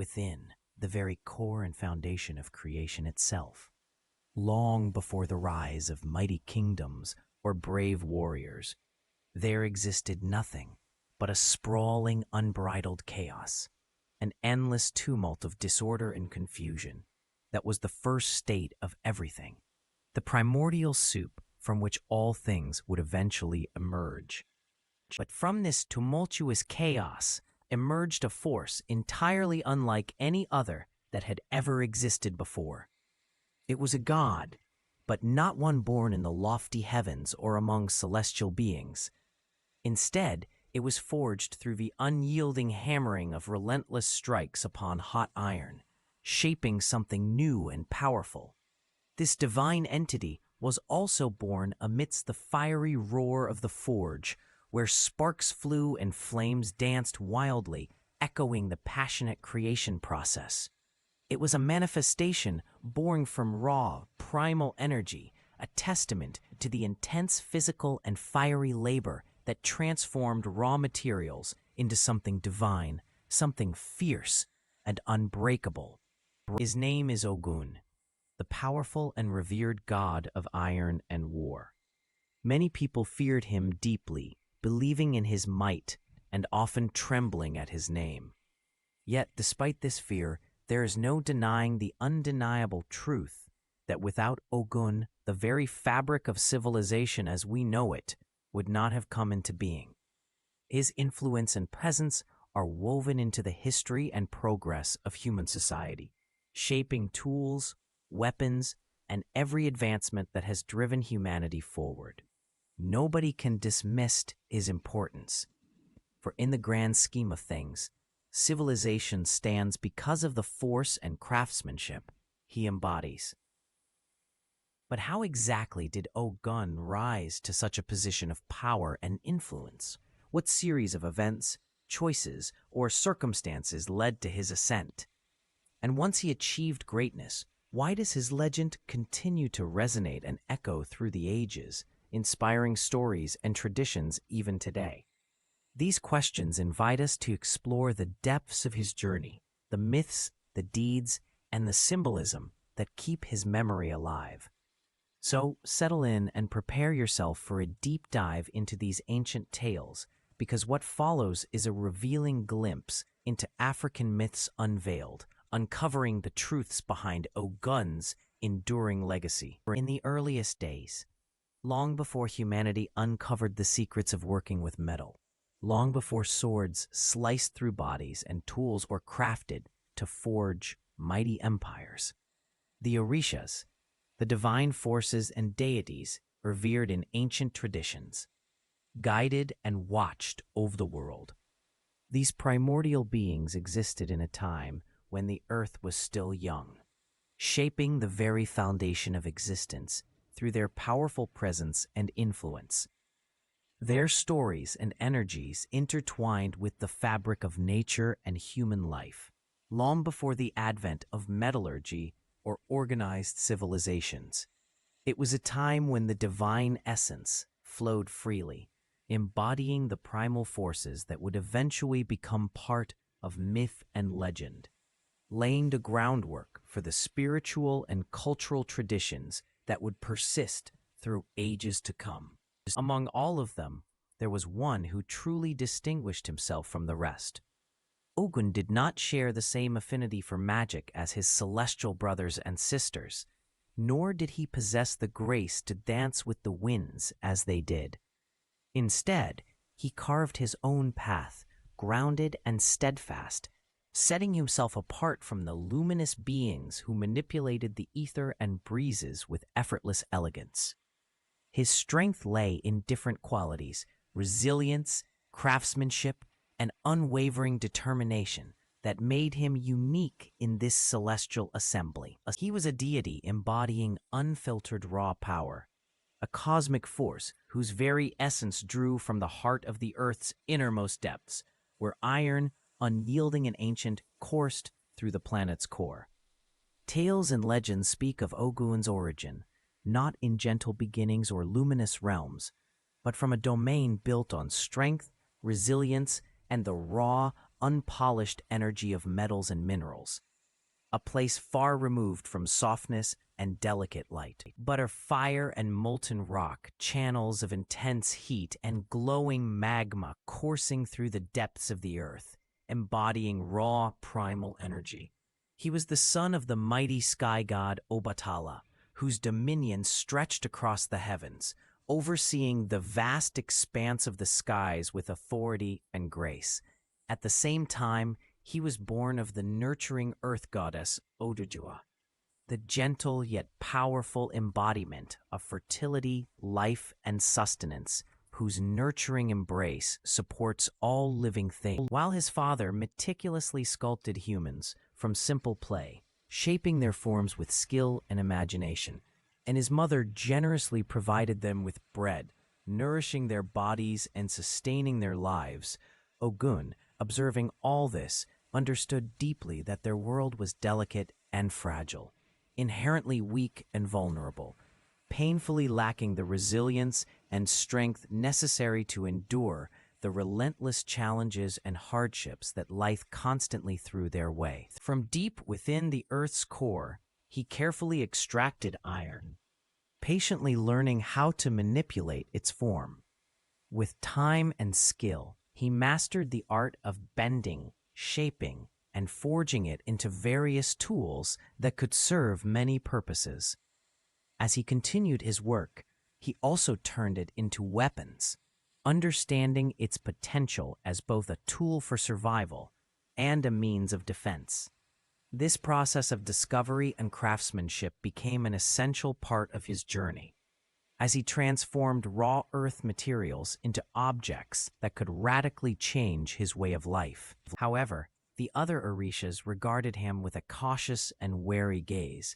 within, the very core and foundation of creation itself. Long before the rise of mighty kingdoms or brave warriors, there existed nothing but a sprawling, unbridled chaos, an endless tumult of disorder and confusion that was the first state of everything, the primordial soup from which all things would eventually emerge. But from this tumultuous chaos emerged a force entirely unlike any other that had ever existed before. It was a god, but not one born in the lofty heavens or among celestial beings. Instead, it was forged through the unyielding hammering of relentless strikes upon hot iron, shaping something new and powerful. This divine entity was also born amidst the fiery roar of the forge, where sparks flew and flames danced wildly, echoing the passionate creation process. It was a manifestation born from raw, primal energy, a testament to the intense physical and fiery labor that transformed raw materials into something divine, something fierce and unbreakable. His name is Ogun, the powerful and revered god of iron and war. Many people feared him deeply, believing in his might and often trembling at his name. Yet, despite this fear, there is no denying the undeniable truth that without Ogun, the very fabric of civilization as we know it would not have come into being. His influence and presence are woven into the history and progress of human society, shaping tools, weapons, and every advancement that has driven humanity forward. Nobody can dismiss his importance, for in the grand scheme of things, civilization stands because of the force and craftsmanship he embodies. But how exactly did Ogun rise to such a position of power and influence? What series of events, choices, or circumstances led to his ascent? And once he achieved greatness, why does his legend continue to resonate and echo through the ages, inspiring stories and traditions even today? These questions invite us to explore the depths of his journey, the myths, the deeds, and the symbolism that keep his memory alive. So settle in and prepare yourself for a deep dive into these ancient tales, because what follows is a revealing glimpse into African myths unveiled, uncovering the truths behind Ogun's enduring legacy. In the earliest days, long before humanity uncovered the secrets of working with metal, long before swords sliced through bodies and tools were crafted to forge mighty empires, the Orishas, the divine forces and deities revered in ancient traditions, guided and watched over the world. These primordial beings existed in a time when the earth was still young, shaping the very foundation of existence through their powerful presence and influence. Their stories and energies intertwined with the fabric of nature and human life, long before the advent of metallurgy or organized civilizations. It was a time when the divine essence flowed freely, embodying the primal forces that would eventually become part of myth and legend, laying the groundwork for the spiritual and cultural traditions that would persist through ages to come. Among all of them, there was one who truly distinguished himself from the rest. Ogun did not share the same affinity for magic as his celestial brothers and sisters, nor did he possess the grace to dance with the winds as they did. Instead, he carved his own path, grounded and steadfast, setting himself apart from the luminous beings who manipulated the ether and breezes with effortless elegance. His strength lay in different qualities: resilience, craftsmanship, and unwavering determination that made him unique in this celestial assembly. He was a deity embodying unfiltered raw power, a cosmic force whose very essence drew from the heart of the earth's innermost depths, where iron, unyielding and ancient, coursed through the planet's core. Tales and legends speak of Ogun's origin, not in gentle beginnings or luminous realms, but from a domain built on strength, resilience, and the raw, unpolished energy of metals and minerals, a place far removed from softness and delicate light. But are fire and molten rock, channels of intense heat and glowing magma coursing through the depths of the earth, embodying raw primal energy. He was the son of the mighty sky god Obatala, whose dominion stretched across the heavens, overseeing the vast expanse of the skies with authority and grace. At the same time, he was born of the nurturing earth goddess Odujua, the gentle yet powerful embodiment of fertility, life, and sustenance, whose nurturing embrace supports all living things. While his father meticulously sculpted humans from simple play, shaping their forms with skill and imagination, and his mother generously provided them with bread, nourishing their bodies and sustaining their lives, Ogun, observing all this, understood deeply that their world was delicate and fragile, inherently weak and vulnerable, painfully lacking the resilience and strength necessary to endure the relentless challenges and hardships that life constantly threw their way. From deep within the Earth's core, he carefully extracted iron, patiently learning how to manipulate its form. With time and skill, he mastered the art of bending, shaping, and forging it into various tools that could serve many purposes. As he continued his work, he also turned it into weapons, understanding its potential as both a tool for survival and a means of defense. This process of discovery and craftsmanship became an essential part of his journey, as he transformed raw earth materials into objects that could radically change his way of life. However, the other Orishas regarded him with a cautious and wary gaze,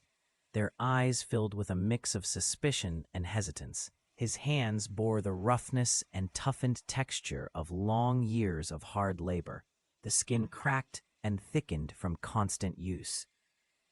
their eyes filled with a mix of suspicion and hesitance. His hands bore the roughness and toughened texture of long years of hard labor, the skin cracked and thickened from constant use.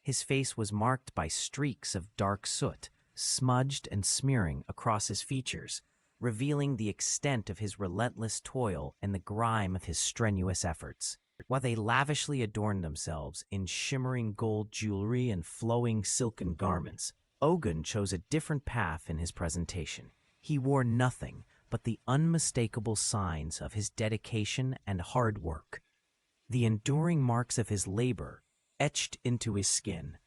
His face was marked by streaks of dark soot, smudged and smearing across his features, revealing the extent of his relentless toil and the grime of his strenuous efforts. While they lavishly adorned themselves in shimmering gold jewelry and flowing silken garments, Ogun chose a different path in his presentation. He wore nothing but the unmistakable signs of his dedication and hard work, the enduring marks of his labor etched into his skin.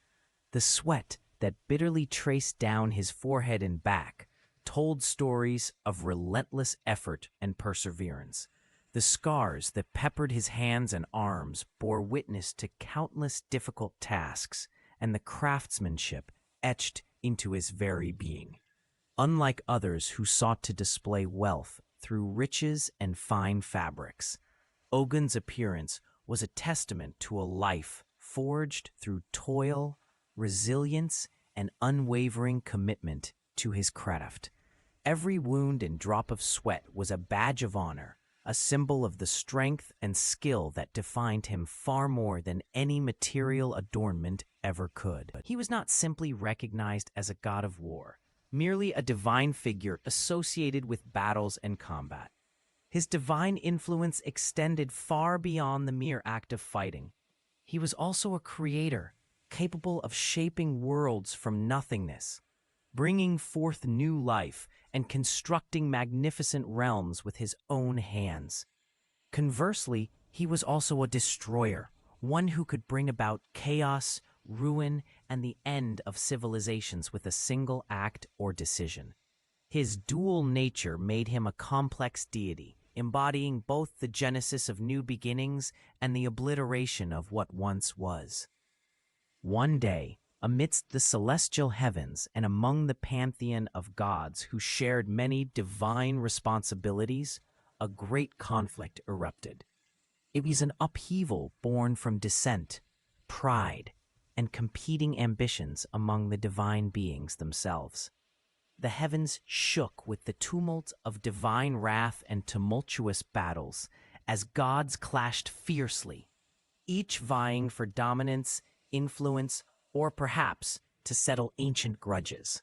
The sweat that bitterly traced down his forehead and back told stories of relentless effort and perseverance. The scars that peppered his hands and arms bore witness to countless difficult tasks and the craftsmanship etched into his very being. Unlike others who sought to display wealth through riches and fine fabrics, Ogun's appearance was a testament to a life forged through toil, resilience, and unwavering commitment to his craft. Every wound and drop of sweat was a badge of honor, a symbol of the strength and skill that defined him far more than any material adornment ever could. He was not simply recognized as a god of war, merely a divine figure associated with battles and combat. His divine influence extended far beyond the mere act of fighting. He was also a creator, capable of shaping worlds from nothingness, bringing forth new life and constructing magnificent realms with his own hands. Conversely, he was also a destroyer, one who could bring about chaos, ruin, and the end of civilizations with a single act or decision. His dual nature made him a complex deity, embodying both the genesis of new beginnings and the obliteration of what once was. One day, amidst the celestial heavens and among the pantheon of gods who shared many divine responsibilities, a great conflict erupted. It was an upheaval born from dissent, pride, and competing ambitions among the divine beings themselves. The heavens shook with the tumult of divine wrath and tumultuous battles as gods clashed fiercely, each vying for dominance, influence, or perhaps to settle ancient grudges.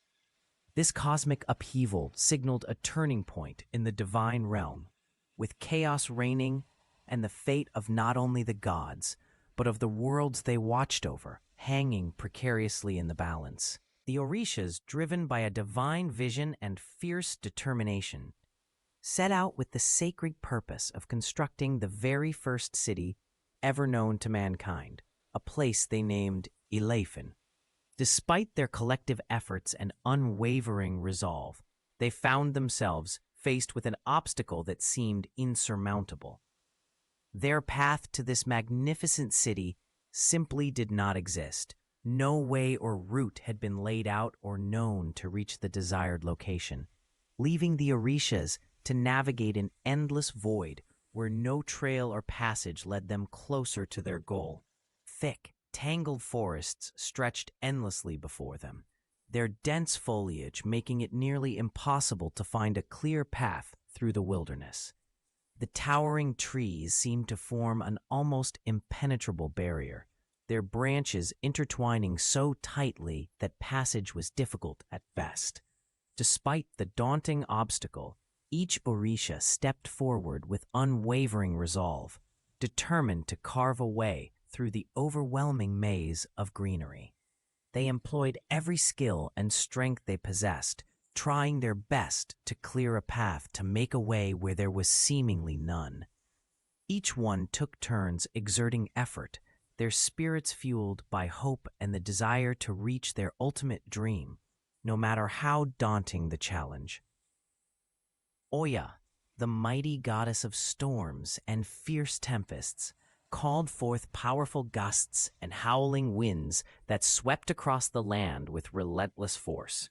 This cosmic upheaval signaled a turning point in the divine realm, with chaos reigning and the fate of not only the gods, but of the worlds they watched over, hanging precariously in the balance. The Orishas, driven by a divine vision and fierce determination, set out with the sacred purpose of constructing the very first city ever known to mankind, a place they named Elephin. Despite their collective efforts and unwavering resolve, they found themselves faced with an obstacle that seemed insurmountable. Their path to this magnificent city simply did not exist. No way or route had been laid out or known to reach the desired location, leaving the Orishas to navigate an endless void where no trail or passage led them closer to their goal. Thick, tangled forests stretched endlessly before them, their dense foliage making it nearly impossible to find a clear path through the wilderness. The towering trees seemed to form an almost impenetrable barrier, their branches intertwining so tightly that passage was difficult at best. Despite the daunting obstacle, each Orisha stepped forward with unwavering resolve, determined to carve a way through the overwhelming maze of greenery. They employed every skill and strength they possessed, trying their best to clear a path to make a way where there was seemingly none. Each one took turns exerting effort, their spirits fueled by hope and the desire to reach their ultimate dream, no matter how daunting the challenge. Oya, the mighty goddess of storms and fierce tempests, called forth powerful gusts and howling winds that swept across the land with relentless force.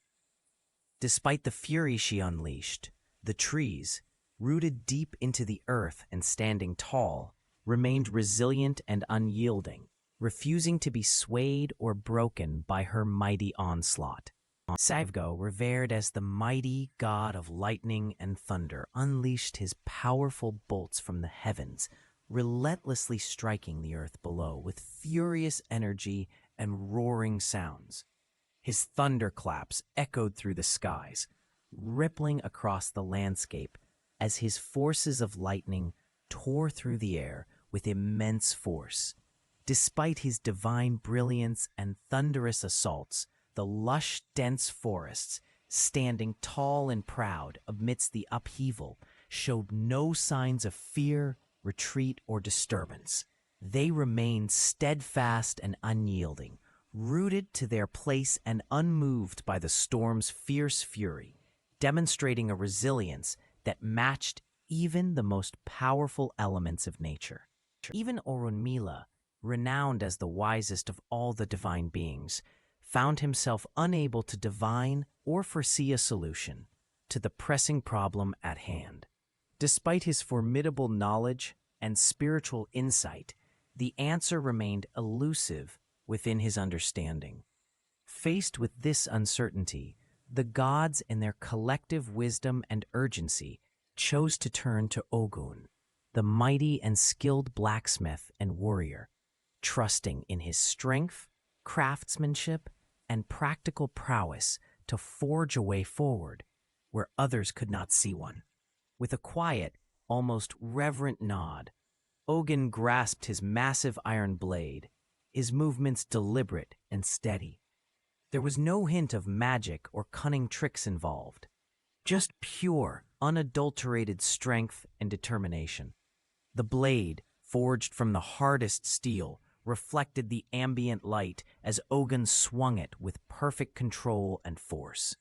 Despite the fury she unleashed, the trees, rooted deep into the earth and standing tall, remained resilient and unyielding, refusing to be swayed or broken by her mighty onslaught. Savgo, revered as the mighty god of lightning and thunder, unleashed his powerful bolts from the heavens, relentlessly striking the earth below with furious energy and roaring sounds. His thunderclaps echoed through the skies, rippling across the landscape as his forces of lightning tore through the air with immense force. Despite his divine brilliance and thunderous assaults, the lush, dense forests, standing tall and proud amidst the upheaval, showed no signs of fear, retreat, or disturbance. They remained steadfast and unyielding, rooted to their place and unmoved by the storm's fierce fury, demonstrating a resilience that matched even the most powerful elements of nature. Even Orunmila, renowned as the wisest of all the divine beings, found himself unable to divine or foresee a solution to the pressing problem at hand. Despite his formidable knowledge and spiritual insight, the answer remained elusive within his understanding. Faced with this uncertainty, the gods, in their collective wisdom and urgency, chose to turn to Ogun, the mighty and skilled blacksmith and warrior, trusting in his strength, craftsmanship, and practical prowess to forge a way forward where others could not see one. With a quiet, almost reverent nod, Ogun grasped his massive iron blade, his movements deliberate and steady. There was no hint of magic or cunning tricks involved, just pure, unadulterated strength and determination. The blade, forged from the hardest steel, reflected the ambient light as Ogun swung it with perfect control and force.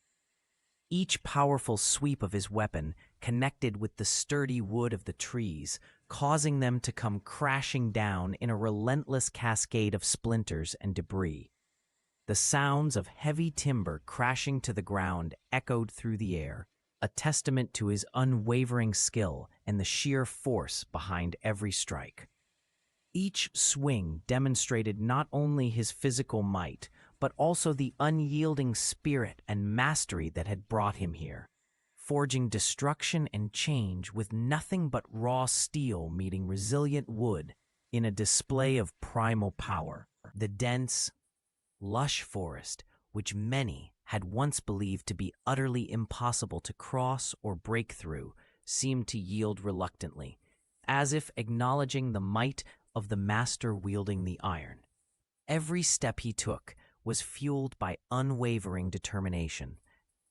Each powerful sweep of his weapon connected with the sturdy wood of the trees, causing them to come crashing down in a relentless cascade of splinters and debris. The sounds of heavy timber crashing to the ground echoed through the air, a testament to his unwavering skill and the sheer force behind every strike. Each swing demonstrated not only his physical might, but also the unyielding spirit and mastery that had brought him here, forging destruction and change with nothing but raw steel meeting resilient wood in a display of primal power. The dense, lush forest, which many had once believed to be utterly impossible to cross or break through, seemed to yield reluctantly, as if acknowledging the might of the master wielding the iron. Every step he took was fueled by unwavering determination,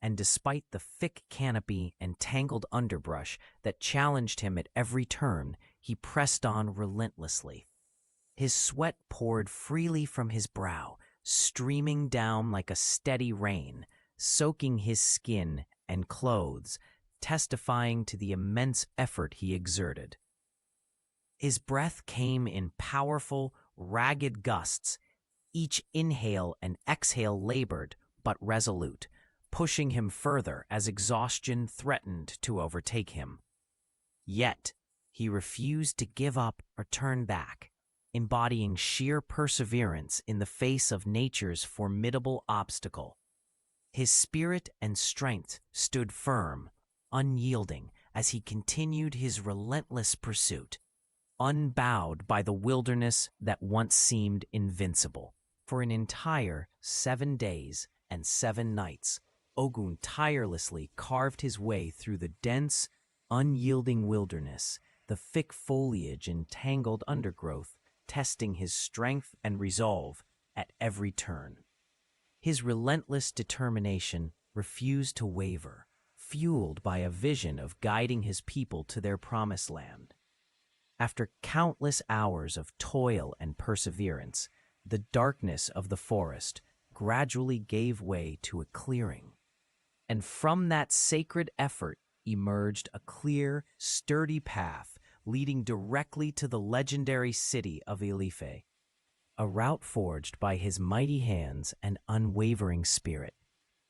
and despite the thick canopy and tangled underbrush that challenged him at every turn, he pressed on relentlessly. His sweat poured freely from his brow, streaming down like a steady rain, soaking his skin and clothes, testifying to the immense effort he exerted. His breath came in powerful, ragged gusts. Each inhale and exhale labored but resolute, pushing him further as exhaustion threatened to overtake him. Yet, he refused to give up or turn back, embodying sheer perseverance in the face of nature's formidable obstacle. His spirit and strength stood firm, unyielding, as he continued his relentless pursuit, unbowed by the wilderness that once seemed invincible. For an entire 7 days and 7 nights, Ogun tirelessly carved his way through the dense, unyielding wilderness, the thick foliage and tangled undergrowth, testing his strength and resolve at every turn. His relentless determination refused to waver, fueled by a vision of guiding his people to their promised land. After countless hours of toil and perseverance, the darkness of the forest gradually gave way to a clearing. And from that sacred effort emerged a clear, sturdy path leading directly to the legendary city of Ilife, a route forged by his mighty hands and unwavering spirit,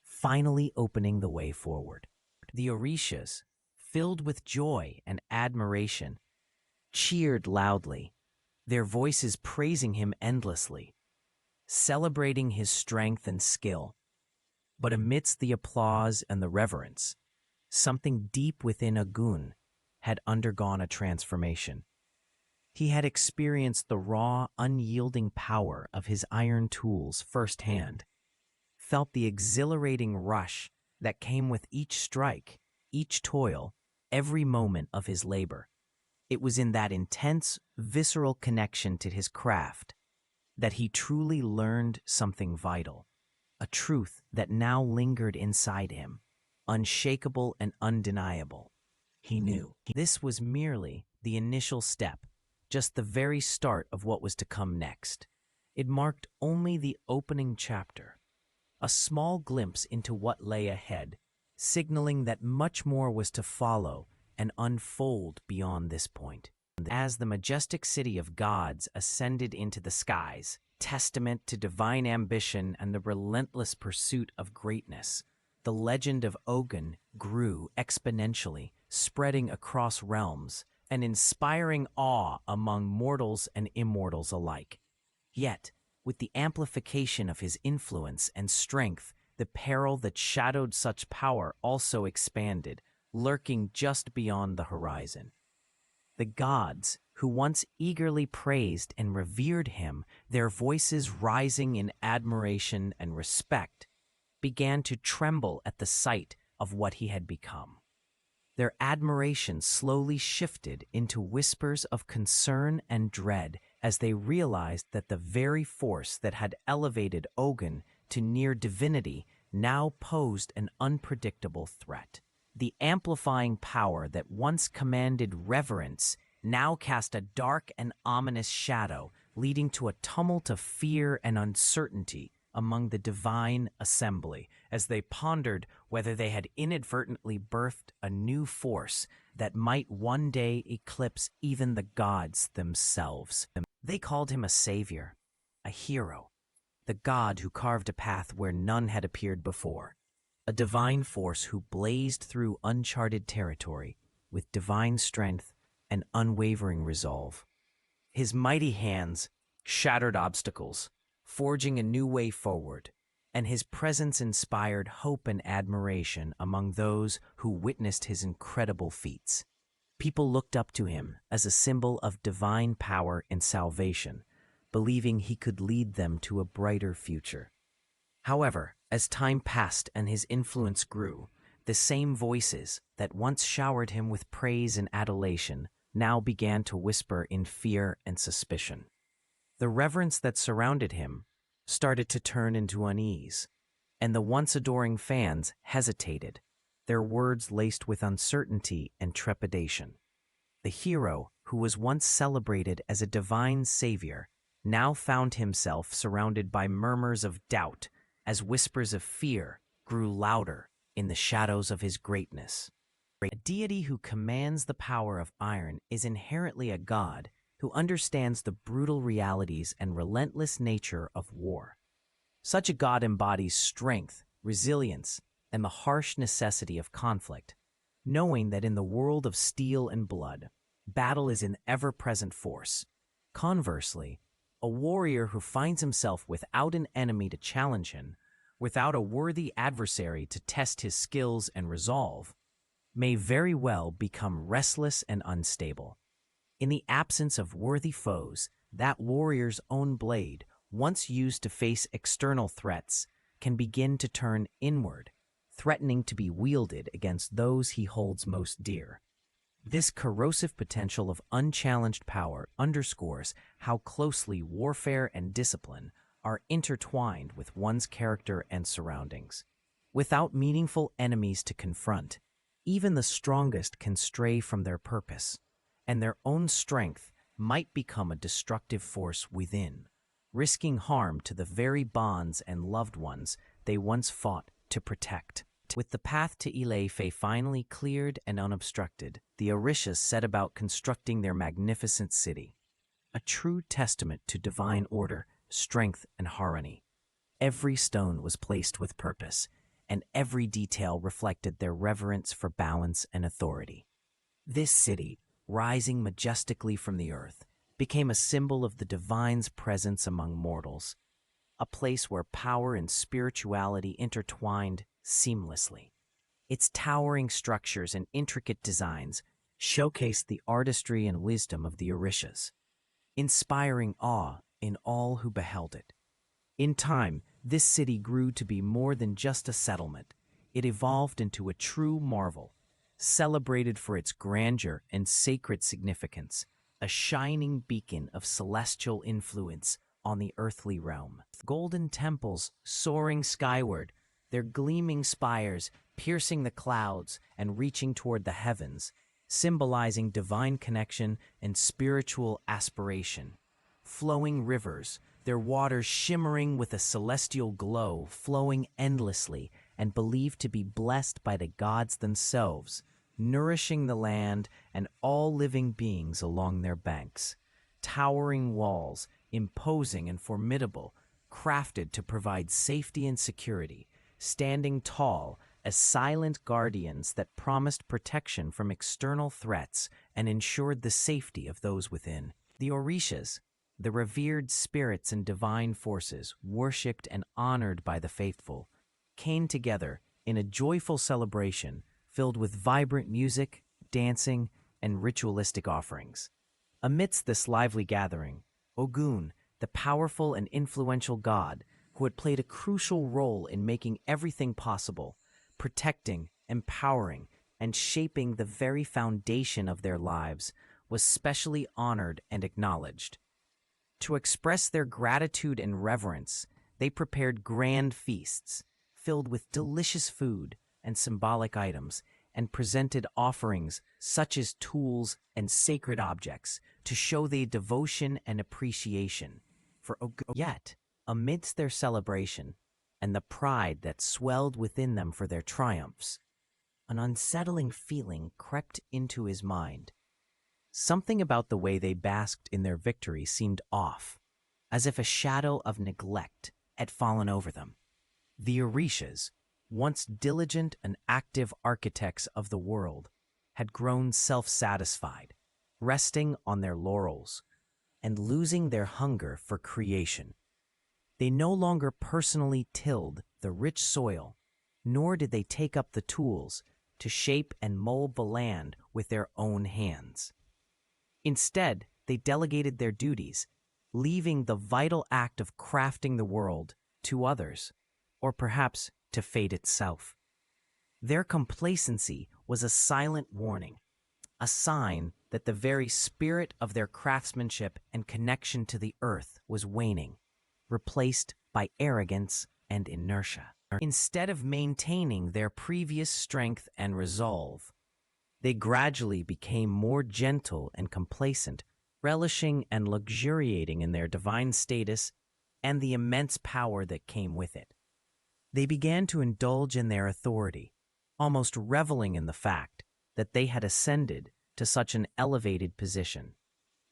finally opening the way forward. The Orishas, filled with joy and admiration, cheered loudly, their voices praising him endlessly, celebrating his strength and skill. But amidst the applause and the reverence, something deep within Ogun had undergone a transformation. He had experienced the raw, unyielding power of his iron tools firsthand, felt the exhilarating rush that came with each strike, each toil, every moment of his labor. It was in that intense, visceral connection to his craft that he truly learned something vital, a truth that now lingered inside him, unshakable and undeniable. He knew this was merely the initial step, just the very start of what was to come next. It marked only the opening chapter, a small glimpse into what lay ahead, signaling that much more was to follow and unfold beyond this point. As the majestic city of gods ascended into the skies, testament to divine ambition and the relentless pursuit of greatness, the legend of Ogun grew exponentially, spreading across realms and inspiring awe among mortals and immortals alike. Yet, with the amplification of his influence and strength, the peril that shadowed such power also expanded, lurking just beyond the horizon. The gods, who once eagerly praised and revered him, their voices rising in admiration and respect, began to tremble at the sight of what he had become. Their admiration slowly shifted into whispers of concern and dread as they realized that the very force that had elevated Ogun to near divinity now posed an unpredictable threat. The amplifying power that once commanded reverence now cast a dark and ominous shadow, leading to a tumult of fear and uncertainty among the divine assembly as they pondered whether they had inadvertently birthed a new force that might one day eclipse even the gods themselves. They called him a savior, a hero, the god who carved a path where none had appeared before, a divine force who blazed through uncharted territory with divine strength and unwavering resolve. His mighty hands shattered obstacles, forging a new way forward, and his presence inspired hope and admiration among those who witnessed his incredible feats. People looked up to him as a symbol of divine power and salvation, believing he could lead them to a brighter future. However, as time passed and his influence grew, the same voices that once showered him with praise and adulation now began to whisper in fear and suspicion. The reverence that surrounded him started to turn into unease, and the once adoring fans hesitated, their words laced with uncertainty and trepidation. The hero, who was once celebrated as a divine savior, now found himself surrounded by murmurs of doubt as whispers of fear grew louder in the shadows of his greatness. A deity who commands the power of iron is inherently a god who understands the brutal realities and relentless nature of war. Such a god embodies strength, resilience, and the harsh necessity of conflict, knowing that in the world of steel and blood, battle is an ever-present force. Conversely, a warrior who finds himself without an enemy to challenge him, without a worthy adversary to test his skills and resolve, may very well become restless and unstable. In the absence of worthy foes, that warrior's own blade, once used to face external threats, can begin to turn inward, threatening to be wielded against those he holds most dear. This corrosive potential of unchallenged power underscores how closely warfare and discipline are intertwined with one's character and surroundings. Without meaningful enemies to confront, even the strongest can stray from their purpose, and their own strength might become a destructive force within, risking harm to the very bonds and loved ones they once fought to protect. With the path to Ileife finally cleared and unobstructed, the Orishas set about constructing their magnificent city, a true testament to divine order, strength, and harmony. Every stone was placed with purpose, and every detail reflected their reverence for balance and authority. This city, rising majestically from the earth, became a symbol of the divine's presence among mortals, a place where power and spirituality intertwined seamlessly. Its towering structures and intricate designs showcased the artistry and wisdom of the Orishas, inspiring awe in all who beheld it. In time, this city grew to be more than just a settlement. It evolved into a true marvel, celebrated for its grandeur and sacred significance, a shining beacon of celestial influence on the earthly realm. Golden temples soaring skyward, their gleaming spires piercing the clouds and reaching toward the heavens, symbolizing divine connection and spiritual aspiration. Flowing rivers, their waters shimmering with a celestial glow, flowing endlessly and believed to be blessed by the gods themselves, nourishing the land and all living beings along their banks. Towering walls, imposing and formidable, crafted to provide safety and security, standing tall as silent guardians that promised protection from external threats and ensured the safety of those within. The Orishas, the revered spirits and divine forces worshipped and honored by the faithful, came together in a joyful celebration filled with vibrant music, dancing, and ritualistic offerings. Amidst this lively gathering, Ogun, the powerful and influential god who had played a crucial role in making everything possible, protecting, empowering, and shaping the very foundation of their lives, was specially honored and acknowledged. To express their gratitude and reverence, they prepared grand feasts filled with delicious food and symbolic items, and presented offerings such as tools and sacred objects to show their devotion and appreciation for Ogun. Yet, amidst their celebration and the pride that swelled within them for their triumphs, an unsettling feeling crept into his mind. Something about the way they basked in their victory seemed off, as if a shadow of neglect had fallen over them. The Orishas, once diligent and active architects of the world, had grown self-satisfied, resting on their laurels, and losing their hunger for creation. They no longer personally tilled the rich soil, nor did they take up the tools to shape and mold the land with their own hands. Instead, they delegated their duties, leaving the vital act of crafting the world to others, or perhaps to fate itself. Their complacency was a silent warning, a sign that the very spirit of their craftsmanship and connection to the earth was waning, replaced by arrogance and inertia. Instead of maintaining their previous strength and resolve, they gradually became more gentle and complacent, relishing and luxuriating in their divine status and the immense power that came with it. They began to indulge in their authority, almost reveling in the fact that they had ascended to such an elevated position.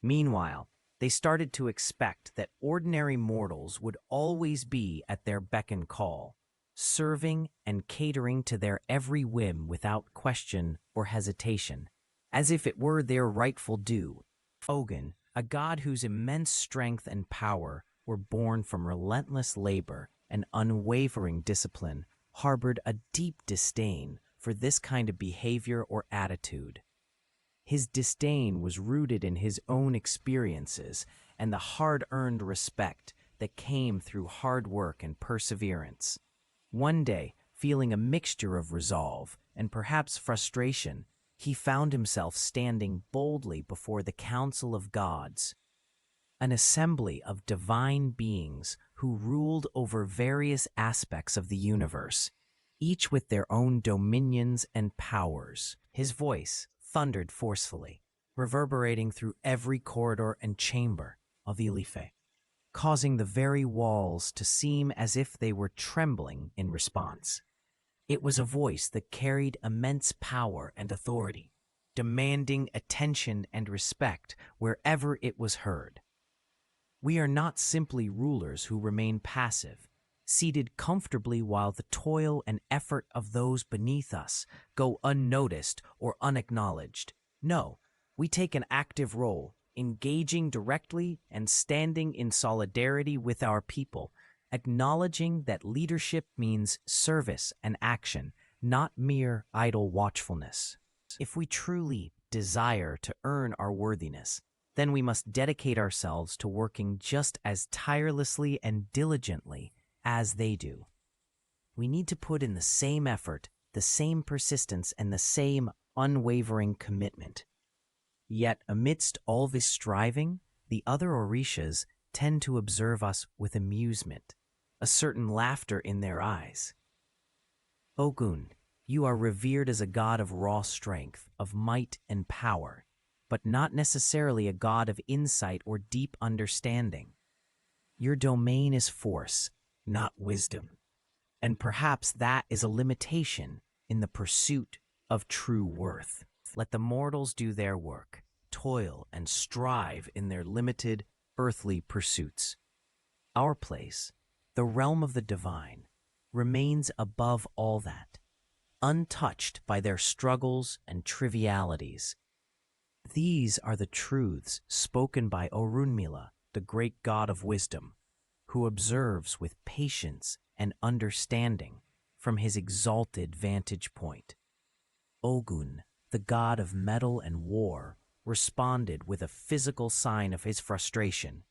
Meanwhile, they started to expect that ordinary mortals would always be at their beck and call, serving and catering to their every whim without question or hesitation, as if it were their rightful due. Ogun, a god whose immense strength and power were born from relentless labor and unwavering discipline, harbored a deep disdain for this kind of behavior or attitude. His disdain was rooted in his own experiences and the hard-earned respect that came through hard work and perseverance. One day, feeling a mixture of resolve and perhaps frustration, he found himself standing boldly before the council of gods, an assembly of divine beings who ruled over various aspects of the universe, each with their own dominions and powers. His voice thundered forcefully, reverberating through every corridor and chamber of Ilife, causing the very walls to seem as if they were trembling in response. It was a voice that carried immense power and authority, demanding attention and respect wherever it was heard. We are not simply rulers who remain passive, seated comfortably while the toil and effort of those beneath us go unnoticed or unacknowledged. No, we take an active role, engaging directly and standing in solidarity with our people, acknowledging that leadership means service and action, not mere idle watchfulness. If we truly desire to earn our worthiness, then we must dedicate ourselves to working just as tirelessly and diligently as they do. We need to put in the same effort, the same persistence, and the same unwavering commitment. Yet, amidst all this striving, the other Orishas tend to observe us with amusement, a certain laughter in their eyes. Ogun, you are revered as a god of raw strength, of might and power, but not necessarily a god of insight or deep understanding. Your domain is force, not wisdom, and perhaps that is a limitation in the pursuit of true worth. Let the mortals do their work, toil and strive in their limited, earthly pursuits. Our place, the realm of the divine, remains above all that, untouched by their struggles and trivialities. These are the truths spoken by Orunmila, the great god of wisdom, who observes with patience and understanding from his exalted vantage point. Ogun, the god of metal and war, responded with a physical sign of his frustration,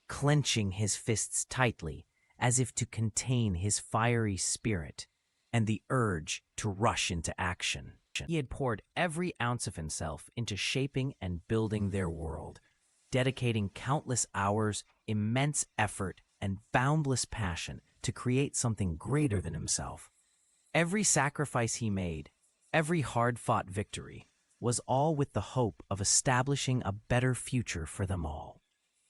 clenching his fists tightly as if to contain his fiery spirit and the urge to rush into action. He had poured every ounce of himself into shaping and building their world, dedicating countless hours, immense effort, and boundless passion to create something greater than himself. Every sacrifice he made, every hard-fought victory, was all with the hope of establishing a better future for them all.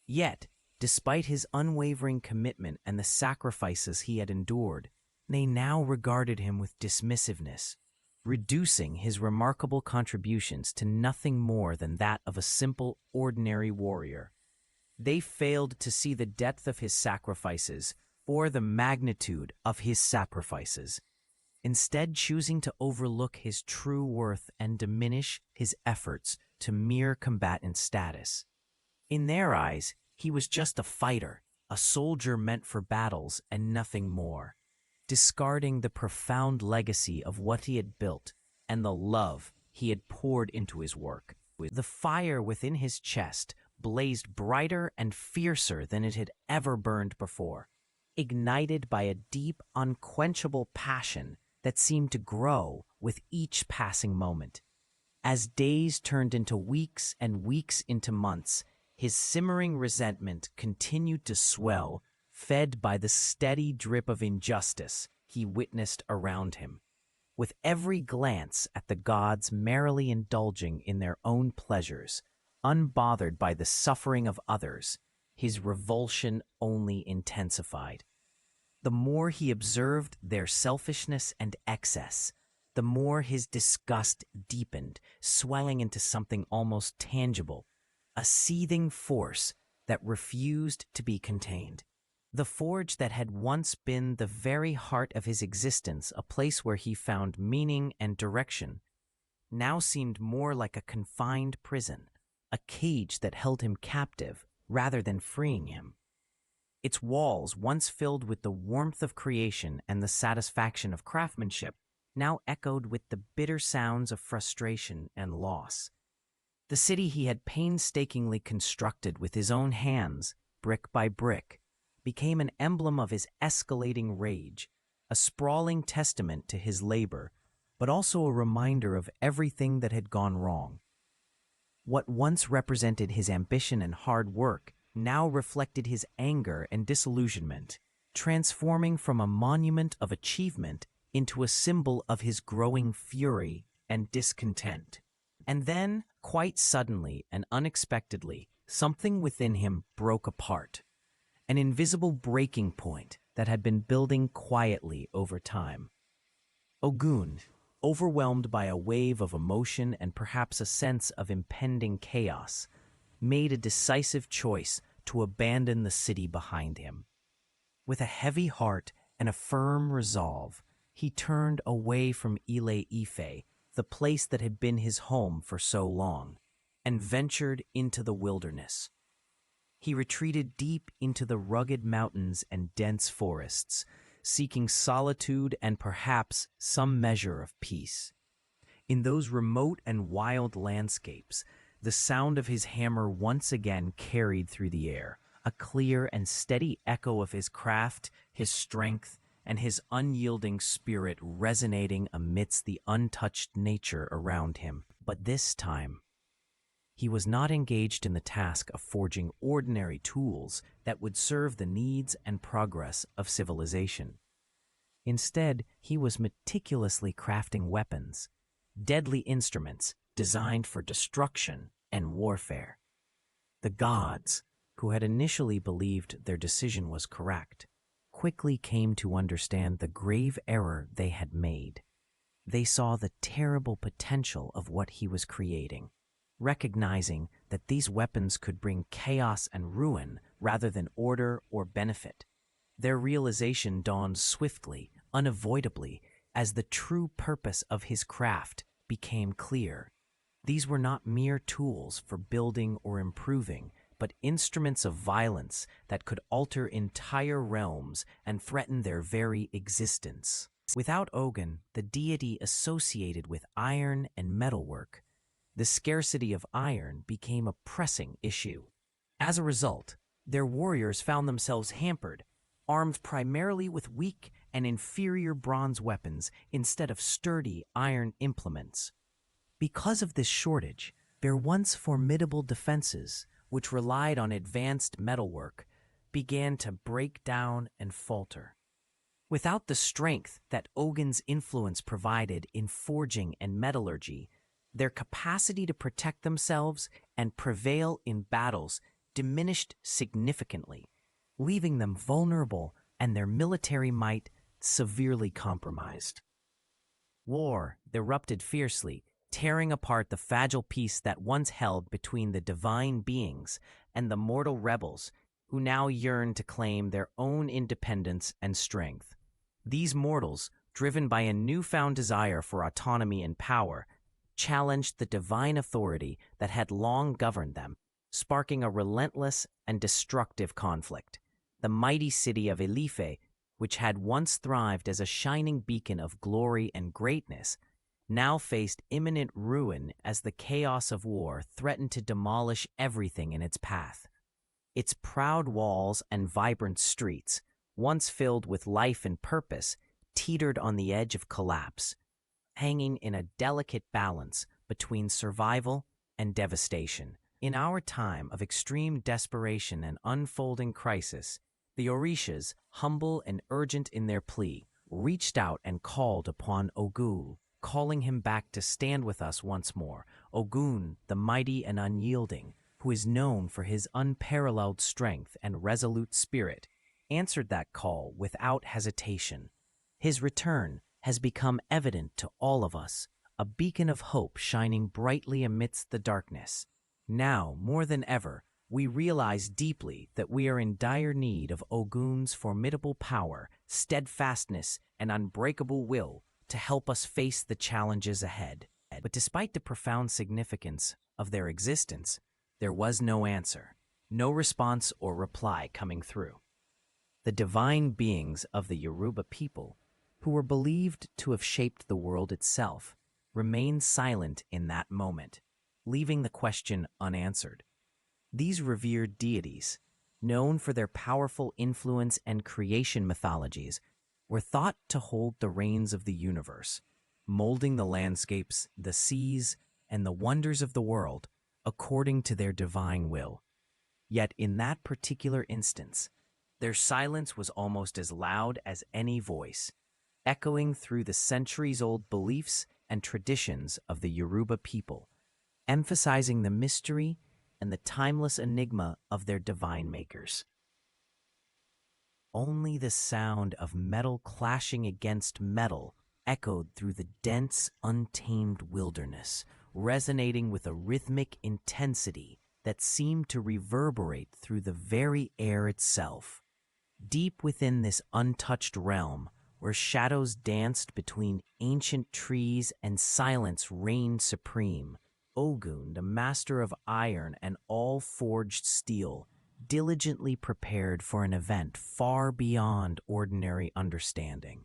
Yet, despite his unwavering commitment and the sacrifices he had endured, they now regarded him with dismissiveness, reducing his remarkable contributions to nothing more than that of a simple, ordinary warrior. They failed to see the depth of his sacrifices or the magnitude of his sacrifices, instead choosing to overlook his true worth and diminish his efforts to mere combatant status. In their eyes, he was just a fighter, a soldier meant for battles and nothing more, discarding the profound legacy of what he had built and the love he had poured into his work. The fire within his chest blazed brighter and fiercer than it had ever burned before, ignited by a deep, unquenchable passion that seemed to grow with each passing moment. As days turned into weeks and weeks into months, his simmering resentment continued to swell, fed by the steady drip of injustice he witnessed around him. With every glance at the gods merrily indulging in their own pleasures, unbothered by the suffering of others, his revulsion only intensified. The more he observed their selfishness and excess, the more his disgust deepened, swelling into something almost tangible, a seething force that refused to be contained. The forge that had once been the very heart of his existence, a place where he found meaning and direction, now seemed more like a confined prison, a cage that held him captive rather than freeing him. Its walls, once filled with the warmth of creation and the satisfaction of craftsmanship, now echoed with the bitter sounds of frustration and loss. The city he had painstakingly constructed with his own hands, brick by brick, became an emblem of his escalating rage, a sprawling testament to his labor, but also a reminder of everything that had gone wrong. What once represented his ambition and hard work now reflected his anger and disillusionment, transforming from a monument of achievement into a symbol of his growing fury and discontent. And then, quite suddenly and unexpectedly, something within him broke apart. An invisible breaking point that had been building quietly over time. Ogun, overwhelmed by a wave of emotion and perhaps a sense of impending chaos, made a decisive choice to abandon the city behind him. With a heavy heart and a firm resolve, he turned away from Ile-Ife, the place that had been his home for so long, and ventured into the wilderness. He retreated deep into the rugged mountains and dense forests, seeking solitude and perhaps some measure of peace. In those remote and wild landscapes, the sound of his hammer once again carried through the air, a clear and steady echo of his craft, his strength, and his unyielding spirit resonating amidst the untouched nature around him. But this time, he was not engaged in the task of forging ordinary tools that would serve the needs and progress of civilization. Instead, he was meticulously crafting weapons, deadly instruments designed for destruction and warfare. The gods, who had initially believed their decision was correct, quickly came to understand the grave error they had made. They saw the terrible potential of what he was creating, recognizing that these weapons could bring chaos and ruin rather than order or benefit. Their realization dawned swiftly, unavoidably, as the true purpose of his craft became clear. These were not mere tools for building or improving, but instruments of violence that could alter entire realms and threaten their very existence. Without Ogun, the deity associated with iron and metalwork, the scarcity of iron became a pressing issue. As a result, their warriors found themselves hampered, armed primarily with weak and inferior bronze weapons instead of sturdy iron implements. Because of this shortage, their once formidable defenses, which relied on advanced metalwork, began to break down and falter. Without the strength that Ogun's influence provided in forging and metallurgy, their capacity to protect themselves and prevail in battles diminished significantly, leaving them vulnerable and their military might severely compromised. War erupted fiercely, tearing apart the fragile peace that once held between the divine beings and the mortal rebels who now yearned to claim their own independence and strength. These mortals, driven by a newfound desire for autonomy and power, challenged the divine authority that had long governed them, sparking a relentless and destructive conflict. The mighty city of Ilife, which had once thrived as a shining beacon of glory and greatness, now faced imminent ruin as the chaos of war threatened to demolish everything in its path. Its proud walls and vibrant streets, once filled with life and purpose, teetered on the edge of collapse, hanging in a delicate balance between survival and devastation. In our time of extreme desperation and unfolding crisis, the Orishas, humble and urgent in their plea, reached out and called upon Ogun, calling him back to stand with us once more. Ogun, the mighty and unyielding, who is known for his unparalleled strength and resolute spirit, answered that call without hesitation. His return has become evident to all of us, a beacon of hope shining brightly amidst the darkness. Now, more than ever, we realize deeply that we are in dire need of Ogun's formidable power, steadfastness, and unbreakable will to help us face the challenges ahead. But despite the profound significance of their existence, there was no answer, no response or reply coming through. The divine beings of the Yoruba people, who were believed to have shaped the world itself, remained silent in that moment, leaving the question unanswered. These revered deities, known for their powerful influence and creation mythologies, were thought to hold the reins of the universe, molding the landscapes, the seas, and the wonders of the world according to their divine will. Yet in that particular instance, their silence was almost as loud as any voice, echoing through the centuries-old beliefs and traditions of the Yoruba people, emphasizing the mystery and the timeless enigma of their divine makers. Only the sound of metal clashing against metal echoed through the dense, untamed wilderness, resonating with a rhythmic intensity that seemed to reverberate through the very air itself. Deep within this untouched realm, where shadows danced between ancient trees and silence reigned supreme, Ogun, the master of iron and all forged steel, diligently prepared for an event far beyond ordinary understanding.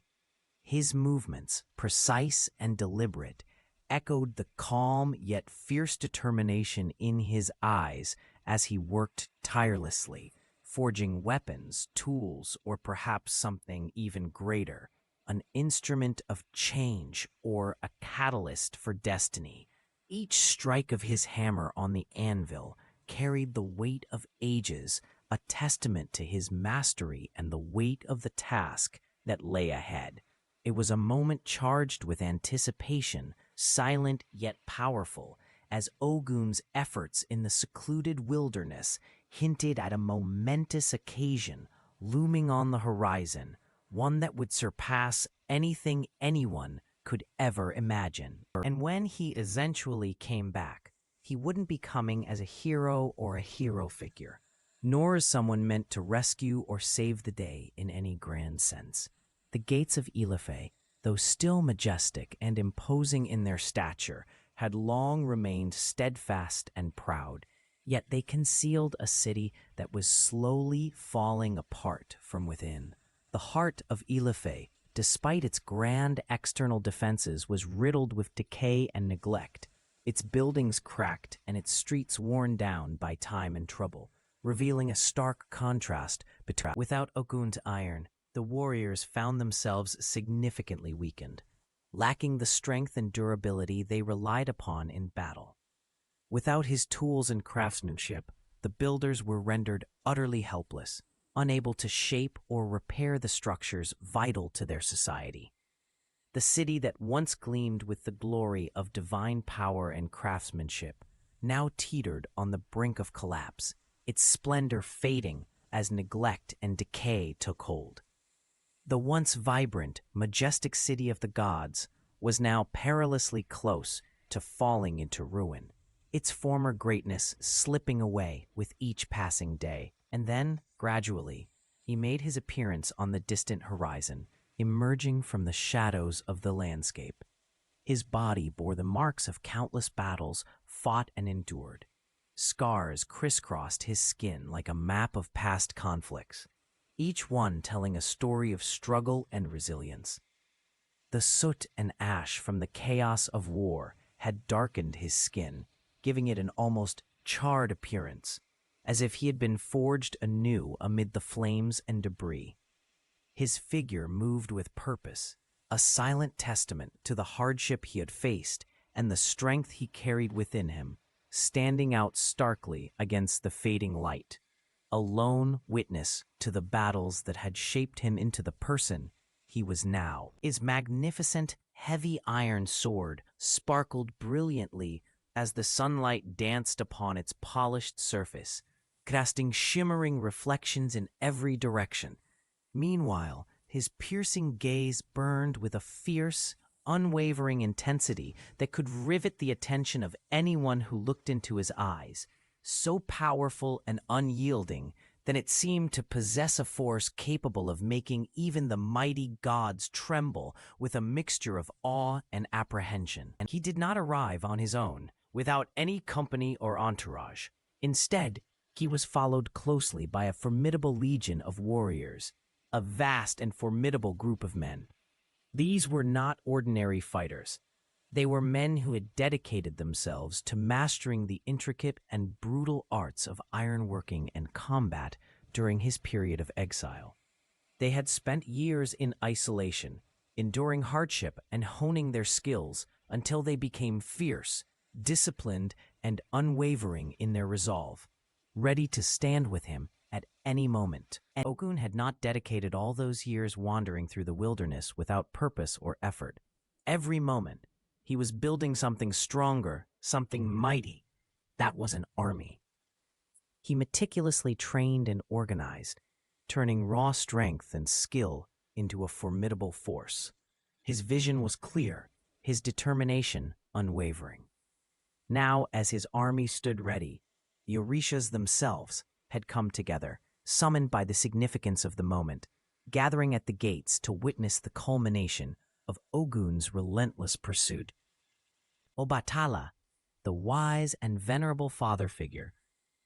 His movements, precise and deliberate, echoed the calm yet fierce determination in his eyes as he worked tirelessly, forging weapons, tools, or perhaps something even greater, an instrument of change or a catalyst for destiny. Each strike of his hammer on the anvil carried the weight of ages, a testament to his mastery and the weight of the task that lay ahead. It was a moment charged with anticipation, silent yet powerful, as Ogun's efforts in the secluded wilderness hinted at a momentous occasion looming on the horizon, one that would surpass anything anyone could ever imagine. And when he eventually came back, he wouldn't be coming as a hero or a hero figure, nor as someone meant to rescue or save the day in any grand sense. The gates of Ilefe, though still majestic and imposing in their stature, had long remained steadfast and proud, yet they concealed a city that was slowly falling apart from within. The heart of Ilefe, despite its grand external defenses, was riddled with decay and neglect, its buildings cracked and its streets worn down by time and trouble, revealing a stark contrast between. Without Ogun's iron, the warriors found themselves significantly weakened, lacking the strength and durability they relied upon in battle. Without his tools and craftsmanship, the builders were rendered utterly helpless, unable to shape or repair the structures vital to their society. The city that once gleamed with the glory of divine power and craftsmanship now teetered on the brink of collapse, its splendor fading as neglect and decay took hold. The once vibrant, majestic city of the gods was now perilously close to falling into ruin, its former greatness slipping away with each passing day. And then, gradually, he made his appearance on the distant horizon, emerging from the shadows of the landscape. His body bore the marks of countless battles fought and endured. Scars crisscrossed his skin like a map of past conflicts, each one telling a story of struggle and resilience. The soot and ash from the chaos of war had darkened his skin, giving it an almost charred appearance, as if he had been forged anew amid the flames and debris. His figure moved with purpose, a silent testament to the hardship he had faced and the strength he carried within him, standing out starkly against the fading light, a lone witness to the battles that had shaped him into the person he was now. His magnificent, heavy iron sword sparkled brilliantly as the sunlight danced upon its polished surface, casting shimmering reflections in every direction. Meanwhile, his piercing gaze burned with a fierce, unwavering intensity that could rivet the attention of anyone who looked into his eyes, so powerful and unyielding that it seemed to possess a force capable of making even the mighty gods tremble with a mixture of awe and apprehension. And he did not arrive on his own, without any company or entourage. Instead, he was followed closely by a formidable legion of warriors, a vast and formidable group of men. These were not ordinary fighters. They were men who had dedicated themselves to mastering the intricate and brutal arts of ironworking and combat during his period of exile. They had spent years in isolation, enduring hardship and honing their skills until they became fierce, disciplined, and unwavering in their resolve, ready to stand with him at any moment. And Ogun had not dedicated all those years wandering through the wilderness without purpose or effort. Every moment, he was building something stronger, something mighty. That was an army. He meticulously trained and organized, turning raw strength and skill into a formidable force. His vision was clear, his determination unwavering. Now, as his army stood ready, the Orishas themselves had come together, summoned by the significance of the moment, gathering at the gates to witness the culmination of Ogun's relentless pursuit. Obatala, the wise and venerable father figure,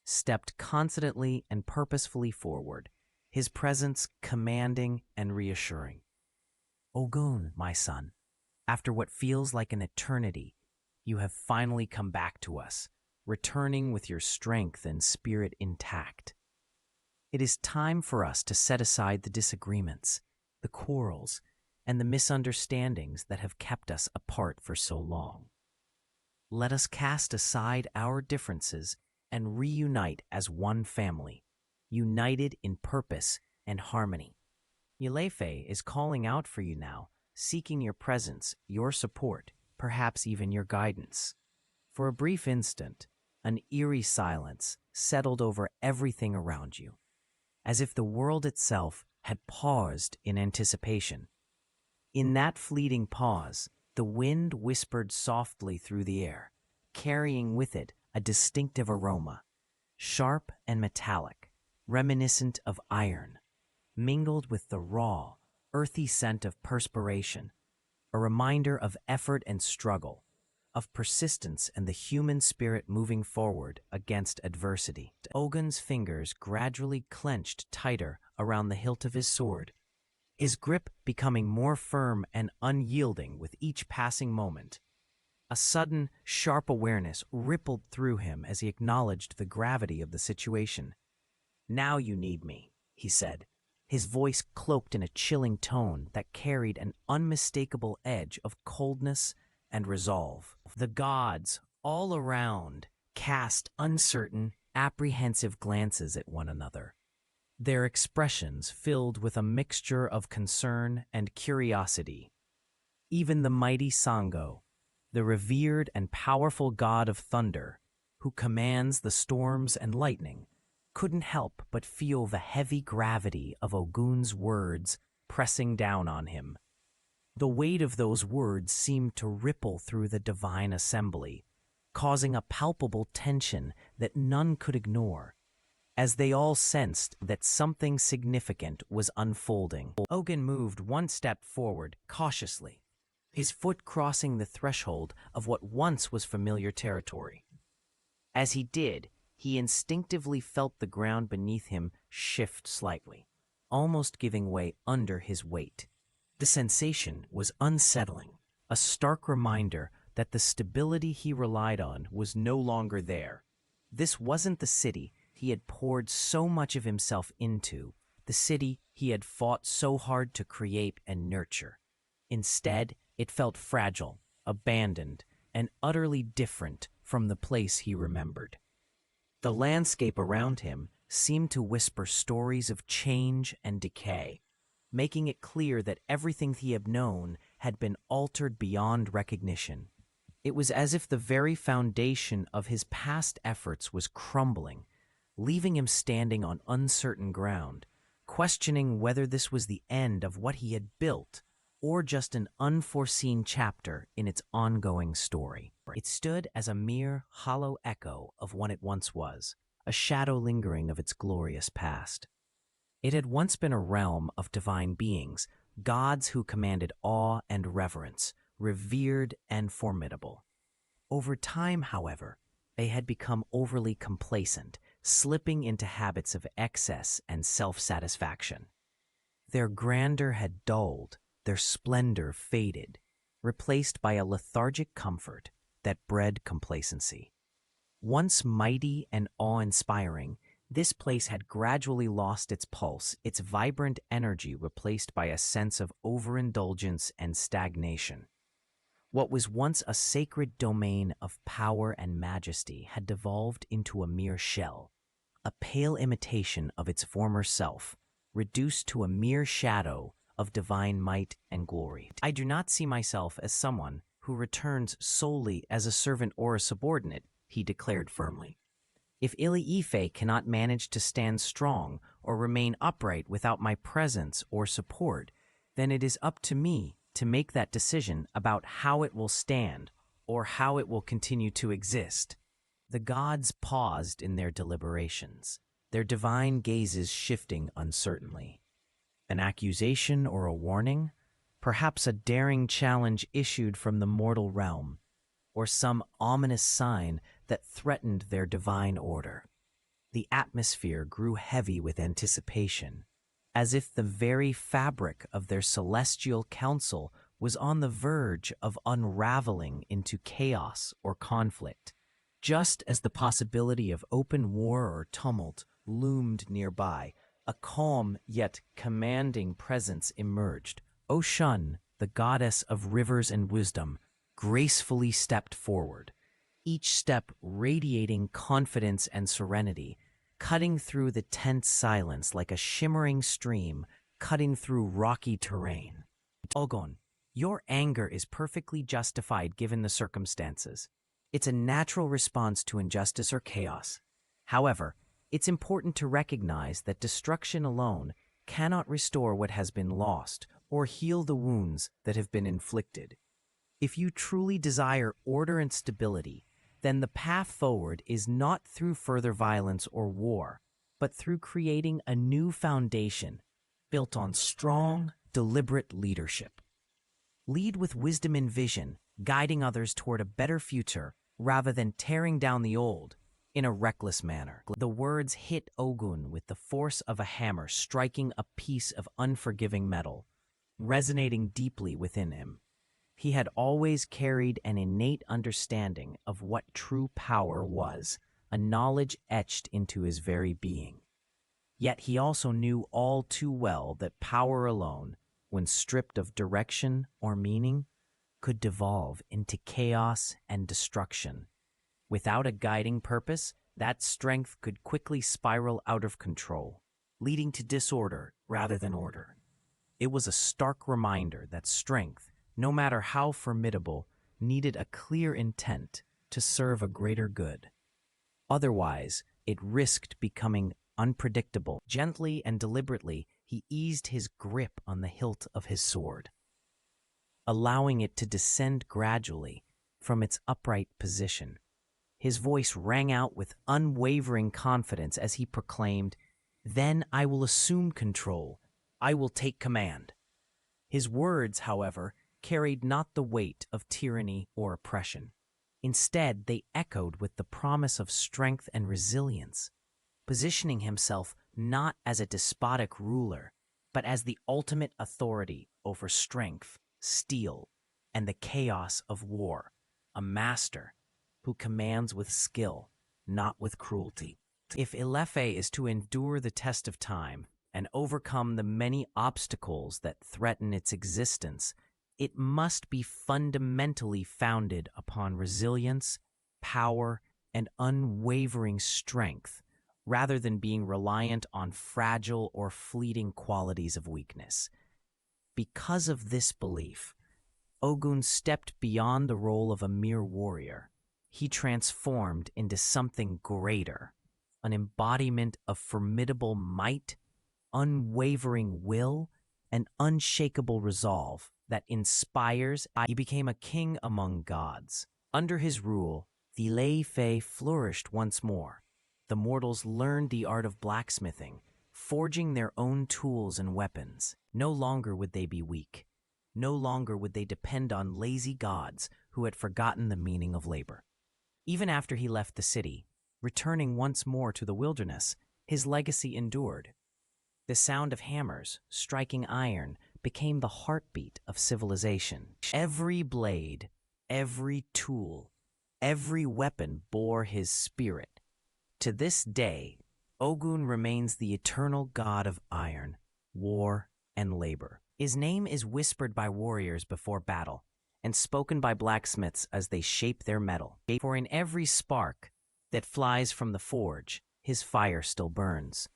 stepped confidently and purposefully forward, his presence commanding and reassuring. Ogun, my son, after what feels like an eternity, you have finally come back to us, returning with your strength and spirit intact. It is time for us to set aside the disagreements, the quarrels, and the misunderstandings that have kept us apart for so long. Let us cast aside our differences and reunite as one family, united in purpose and harmony. Yelefe is calling out for you now, seeking your presence, your support, perhaps even your guidance. For a brief instant, an eerie silence settled over everything around you, as if the world itself had paused in anticipation. In that fleeting pause, the wind whispered softly through the air, carrying with it a distinctive aroma, sharp and metallic, reminiscent of iron, mingled with the raw, earthy scent of perspiration, a reminder of effort and struggle, of persistence and the human spirit moving forward against adversity. Ogun's fingers gradually clenched tighter around the hilt of his sword, his grip becoming more firm and unyielding with each passing moment. A sudden, sharp awareness rippled through him as he acknowledged the gravity of the situation. "Now you need me," he said, his voice cloaked in a chilling tone that carried an unmistakable edge of coldness and resolve. The gods, all around, cast uncertain, apprehensive glances at one another, their expressions filled with a mixture of concern and curiosity. Even the mighty Sango, the revered and powerful god of thunder, who commands the storms and lightning, couldn't help but feel the heavy gravity of Ogun's words pressing down on him. The weight of those words seemed to ripple through the divine assembly, causing a palpable tension that none could ignore, as they all sensed that something significant was unfolding. Ogun moved one step forward cautiously, his foot crossing the threshold of what once was familiar territory. As he did, he instinctively felt the ground beneath him shift slightly, almost giving way under his weight. The sensation was unsettling, a stark reminder that the stability he relied on was no longer there. This wasn't the city he had poured so much of himself into, the city he had fought so hard to create and nurture. Instead, it felt fragile, abandoned, and utterly different from the place he remembered. The landscape around him seemed to whisper stories of change and decay, making it clear that everything he had known had been altered beyond recognition. It was as if the very foundation of his past efforts was crumbling, leaving him standing on uncertain ground, questioning whether this was the end of what he had built or just an unforeseen chapter in its ongoing story. It stood as a mere hollow echo of what it once was, a shadow lingering of its glorious past. It had once been a realm of divine beings, gods who commanded awe and reverence, revered and formidable. Over time, however, they had become overly complacent, slipping into habits of excess and self-satisfaction. Their grandeur had dulled, their splendor faded, replaced by a lethargic comfort that bred complacency. Once mighty and awe-inspiring, this place had gradually lost its pulse, its vibrant energy replaced by a sense of overindulgence and stagnation. What was once a sacred domain of power and majesty had devolved into a mere shell, a pale imitation of its former self, reduced to a mere shadow of divine might and glory. I do not see myself as someone who returns solely as a servant or a subordinate, he declared firmly. If Ife cannot manage to stand strong or remain upright without my presence or support, then it is up to me to make that decision about how it will stand or how it will continue to exist. The gods paused in their deliberations, their divine gazes shifting uncertainly. An accusation or a warning? Perhaps a daring challenge issued from the mortal realm, or some ominous sign that threatened their divine order. The atmosphere grew heavy with anticipation, as if the very fabric of their celestial council was on the verge of unraveling into chaos or conflict. Just as the possibility of open war or tumult loomed nearby, a calm yet commanding presence emerged. Oshun, the goddess of rivers and wisdom, gracefully stepped forward, each step radiating confidence and serenity, cutting through the tense silence like a shimmering stream cutting through rocky terrain. Ogun, your anger is perfectly justified given the circumstances. It's a natural response to injustice or chaos. However, it's important to recognize that destruction alone cannot restore what has been lost or heal the wounds that have been inflicted. If you truly desire order and stability, then the path forward is not through further violence or war, but through creating a new foundation built on strong, deliberate leadership. Lead with wisdom and vision, guiding others toward a better future rather than tearing down the old in a reckless manner. The words hit Ogun with the force of a hammer striking a piece of unforgiving metal, resonating deeply within him. He had always carried an innate understanding of what true power was, a knowledge etched into his very being. Yet he also knew all too well that power alone, when stripped of direction or meaning, could devolve into chaos and destruction. Without a guiding purpose, that strength could quickly spiral out of control, leading to disorder rather than order. It was a stark reminder that strength, no matter how formidable, needed a clear intent to serve a greater good. Otherwise, it risked becoming unpredictable. Gently and deliberately, he eased his grip on the hilt of his sword, allowing it to descend gradually from its upright position. His voice rang out with unwavering confidence as he proclaimed, "Then I will assume control. I will take command." His words, however, carried not the weight of tyranny or oppression. Instead, they echoed with the promise of strength and resilience, positioning himself not as a despotic ruler, but as the ultimate authority over strength, steel, and the chaos of war, a master who commands with skill, not with cruelty. If Ife is to endure the test of time and overcome the many obstacles that threaten its existence, It must be fundamentally founded upon resilience, power, and unwavering strength, rather than being reliant on fragile or fleeting qualities of weakness. Because of this belief, Ogun stepped beyond the role of a mere warrior. He transformed into something greater, an embodiment of formidable might, unwavering will, and unshakable resolve that inspires. He became a king among gods. Under his rule, the Lei Fei flourished once more. The mortals learned the art of blacksmithing, forging their own tools and weapons. No longer would they be weak. No longer would they depend on lazy gods who had forgotten the meaning of labor. Even after he left the city, returning once more to the wilderness, his legacy endured. The sound of hammers striking iron became the heartbeat of civilization. Every blade, every tool, every weapon bore his spirit. To this day, Ogun remains the eternal god of iron, war, and labor. His name is whispered by warriors before battle and spoken by blacksmiths as they shape their metal. For in every spark that flies from the forge, his fire still burns.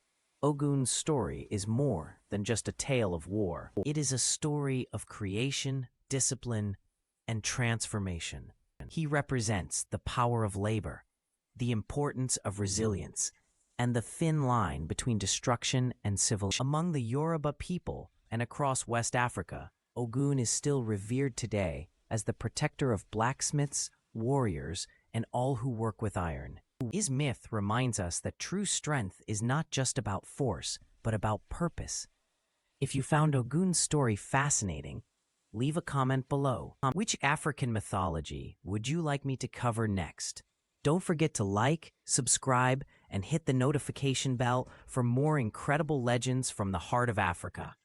Ogun's story is more than just a tale of war. It is a story of creation, discipline, and transformation. He represents the power of labor, the importance of resilience, and the thin line between destruction and civilization. Among the Yoruba people and across West Africa, Ogun is still revered today as the protector of blacksmiths, warriors, and all who work with iron. His myth reminds us that true strength is not just about force, but about purpose. If you found Ogun's story fascinating, leave a comment below. Which African mythology would you like me to cover next? Don't forget to like, subscribe, and hit the notification bell for more incredible legends from the heart of Africa.